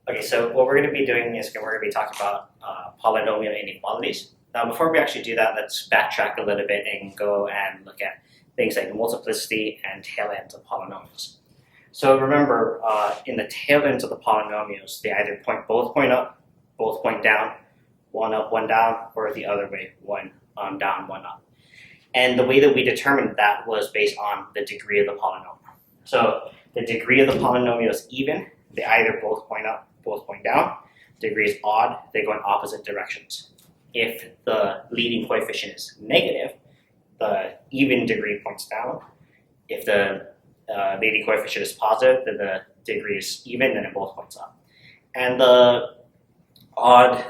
Okay, so what we're going to be doing is we're going to be talking about polynomial inequalities. Now, before we actually do that, let's backtrack a little bit and go and look at things like multiplicity and tail ends of polynomials. So remember, in the tail ends of the polynomials, they either both point up, both point down, one up, one down, or the other way, one down, one up. And the way that we determined that was based on the degree of the polynomial. So the degree of the polynomial is even, they either both point up, both point down. Degree is odd, they go in opposite directions. If the leading coefficient is negative, the even degree points down. If the leading coefficient is positive, then the degree is even, then it both points up. And the odd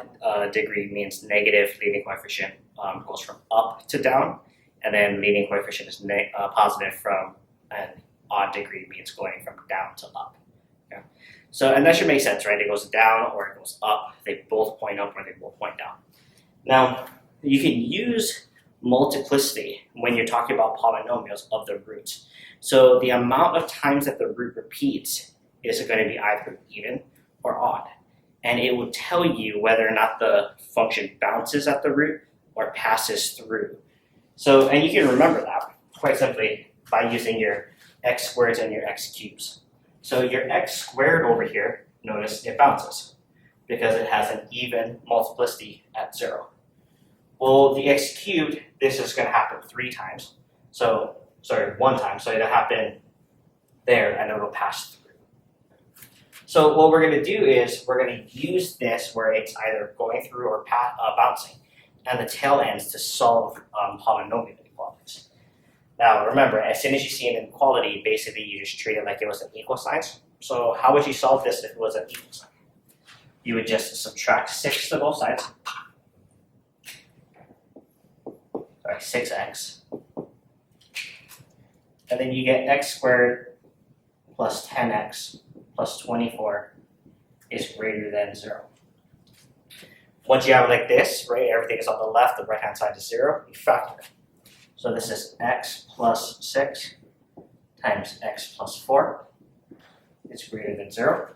degree means negative leading coefficient goes from up to down, and then leading coefficient is positive from an odd degree means going from down to up. Okay? So, and that should make sense, right? It goes down or it goes up. They both point up or they both point down. Now, you can use multiplicity when you're talking about polynomials of the roots. So the amount of times that the root repeats is going to be either even or odd. And it will tell you whether or not the function bounces at the root or passes through. So, and you can remember that quite simply by using your x squareds and your x cubes. So your x squared over here, notice it bounces because it has an even multiplicity at 0. Well, the x cubed, this is going to happen 3 times. So, sorry, 1 time. So it'll happen there and it'll pass through. So what we're going to do is we're going to use this where it's either going through or bouncing and the tail ends to solve polynomial inequalities. Now remember, as soon as you see an inequality, basically you just treat it like it was an equal sign. So how would you solve this if it was an equal sign? You would just subtract 6 to both sides. Sorry, 6x. And then you get x squared plus 10x plus 24 is greater than 0. Once you have it like this, right, everything is on the left, the right-hand side is 0, you factor it. So this is x plus 6 times x plus 4 is greater than 0.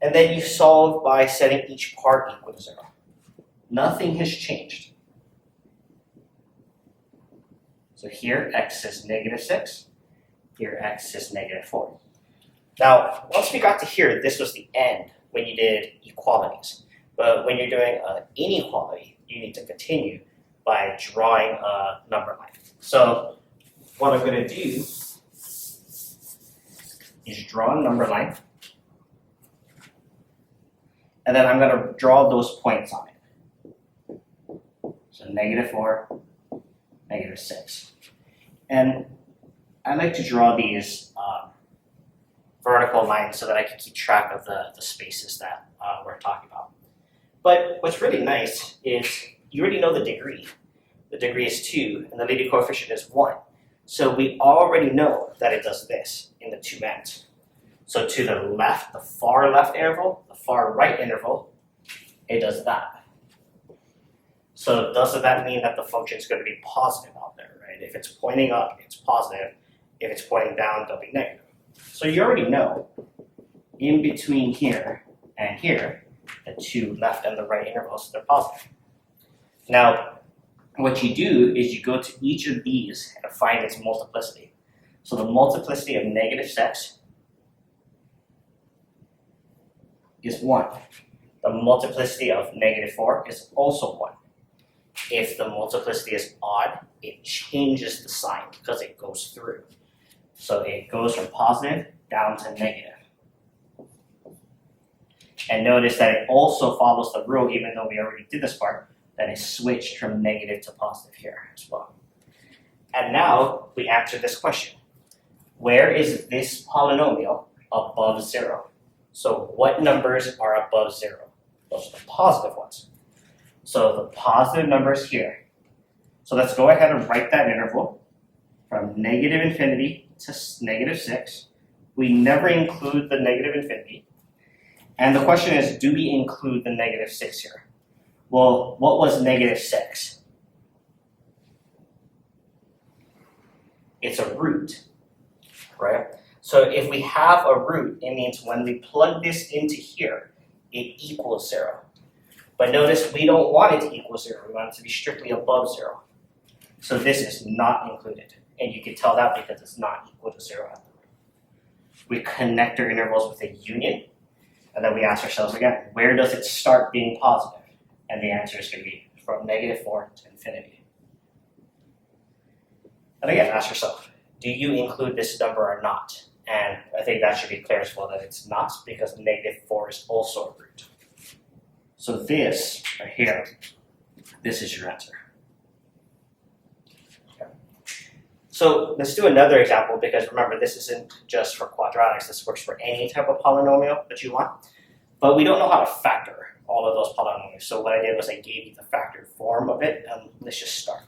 And then you solve by setting each part equal to 0. Nothing has changed. So here x is negative 6, here x is negative 4. Now, once we got to here, this was the end when you did equalities. But when you're doing an inequality, you need to continue by drawing a number line. So what I'm going to do is draw a number line, and then I'm going to draw those points on it. So negative 4, negative 6. And I like to draw these vertical lines so that I can keep track of the spaces that we're talking about. But what's really nice is you already know the degree. The degree is 2, and the leading coefficient is 1. So we already know that it does this in the 2 ends. So to the left, the far left interval, the far right interval, it does that. So doesn't that mean that the function is going to be positive out there, right? If it's pointing up, it's positive. If it's pointing down, it'll be negative. So you already know in between here and here, the 2 left and the right intervals, they're positive. Now, what you do is you go to each of these and find its multiplicity. So the multiplicity of negative 6 is 1. The multiplicity of negative 4 is also 1. If the multiplicity is odd, it changes the sign because it goes through. So it goes from positive down to negative. And notice that it also follows the rule, even though we already did this part, that it switched from negative to positive here as well. And now we answer this question. Where is this polynomial above 0? So what numbers are above 0? Those are the positive ones. So the positive numbers here. So let's go ahead and write that interval from negative infinity to negative 6. We never include the negative infinity. And the question is, do we include the negative 6 here? Well, what was negative 6? It's a root, right? So if we have a root, it means when we plug this into here, it equals 0. But notice we don't want it to equal 0. We want it to be strictly above 0. So this is not included. And you can tell that because it's not equal to 0 at the root. We connect our intervals with a union. And then we ask ourselves again, where does it start being positive? And the answer is going to be from -4 to infinity. And again, ask yourself, do you include this number or not? And I think that should be clear as well that it's not, because -4 is also a root. So this right here, this is your answer. Okay. So let's do another example, because remember, this isn't just for quadratics. This works for any type of polynomial that you want. But we don't know how to factor all of those polynomials. So what I did was I gave you the factored form of it, and let's just start.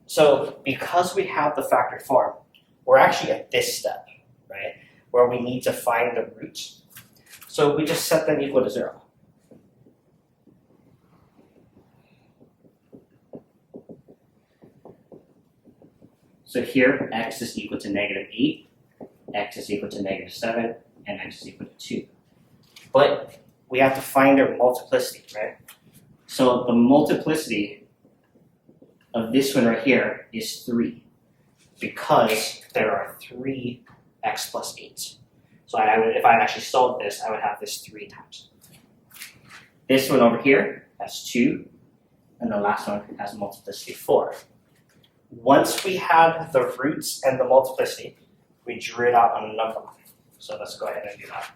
So because we have the factored form, we're actually at this step, right, where we need to find the roots. So we just set them equal to 0. So here, x is equal to -8, x is equal to -7, and x is equal to 2. But we have to find their multiplicity, right? So the multiplicity of this one right here is 3, because there are 3 x plus 8. So if I actually solved this, I would have this 3 times. This one over here has 2, and the last one has multiplicity 4. Once we have the roots and the multiplicity, we drew it out on a number line. So let's go ahead and do that.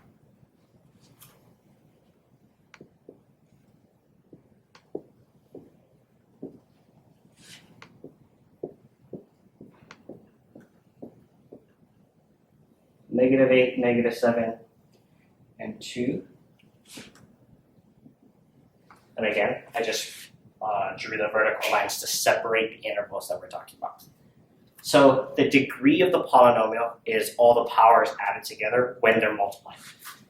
-8, -7, and 2. And again, I just drew the vertical lines to separate the intervals that we're talking about. So the degree of the polynomial is all the powers added together when they're multiplied.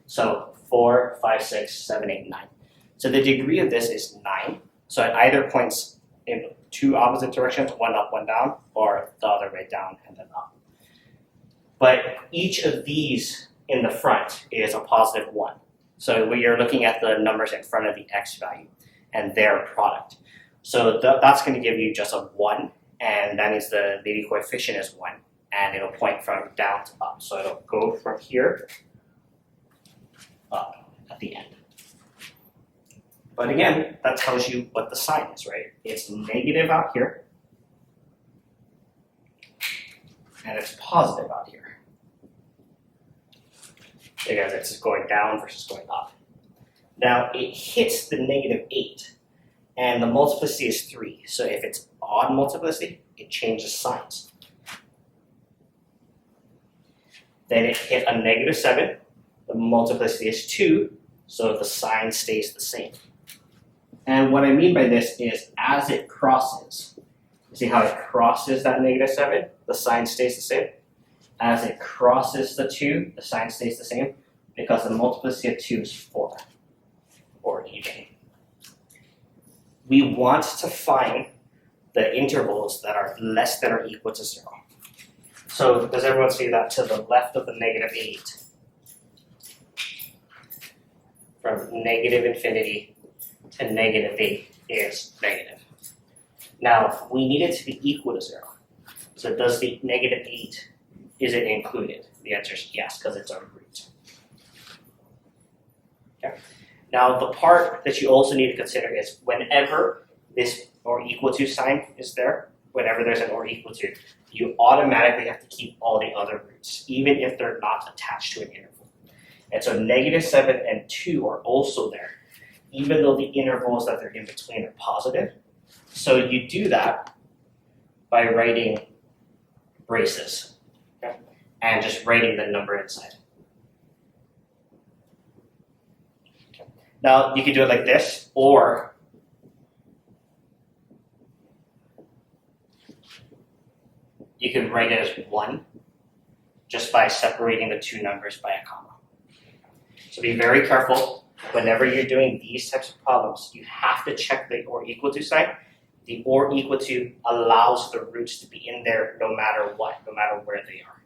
So 4, 5, 6, 7, 8, 9. So the degree of this is 9. So it either points in 2 opposite directions, one up, one down, or the other way down and then up. But each of these in the front is a positive 1. So when you're looking at the numbers in front of the x value and their product. So that's going to give you just a 1, and that means the leading coefficient is 1, and it'll point from down to up. So it'll go from here up at the end. But again, that tells you what the sign is, right? It's negative out here, and it's positive out here, because it's going down versus going up. Now, it hits the -8, and the multiplicity is 3. So if it's odd multiplicity, it changes signs. Then it hit a -7. The multiplicity is 2, so the sign stays the same. And what I mean by this is as it crosses, you see how it crosses that -7? The sign stays the same. As it crosses the 2, the sign stays the same, because the multiplicity of 2 is 4, or even. We want to find the intervals that are less than or equal to 0. So does everyone see that to the left of the -8? From -infinity to -8 is negative. Now, we need it to be equal to 0. So does the -8, is it included? The answer is yes, because it's a root. Okay. Now, the part that you also need to consider is whenever this or equal to sign is there, whenever there's an or equal to, you automatically have to keep all the other roots, even if they're not attached to an interval. And so -7 and 2 are also there, even though the intervals that they're in between are positive. So you do that by writing braces, okay? And just writing the number inside. Now, you can do it like this, or you can write it as 1 just by separating the 2 numbers by a comma. So be very careful. Whenever you're doing these types of problems, you have to check the or equal to sign. The or equal to allows the roots to be in there no matter what, no matter where they are.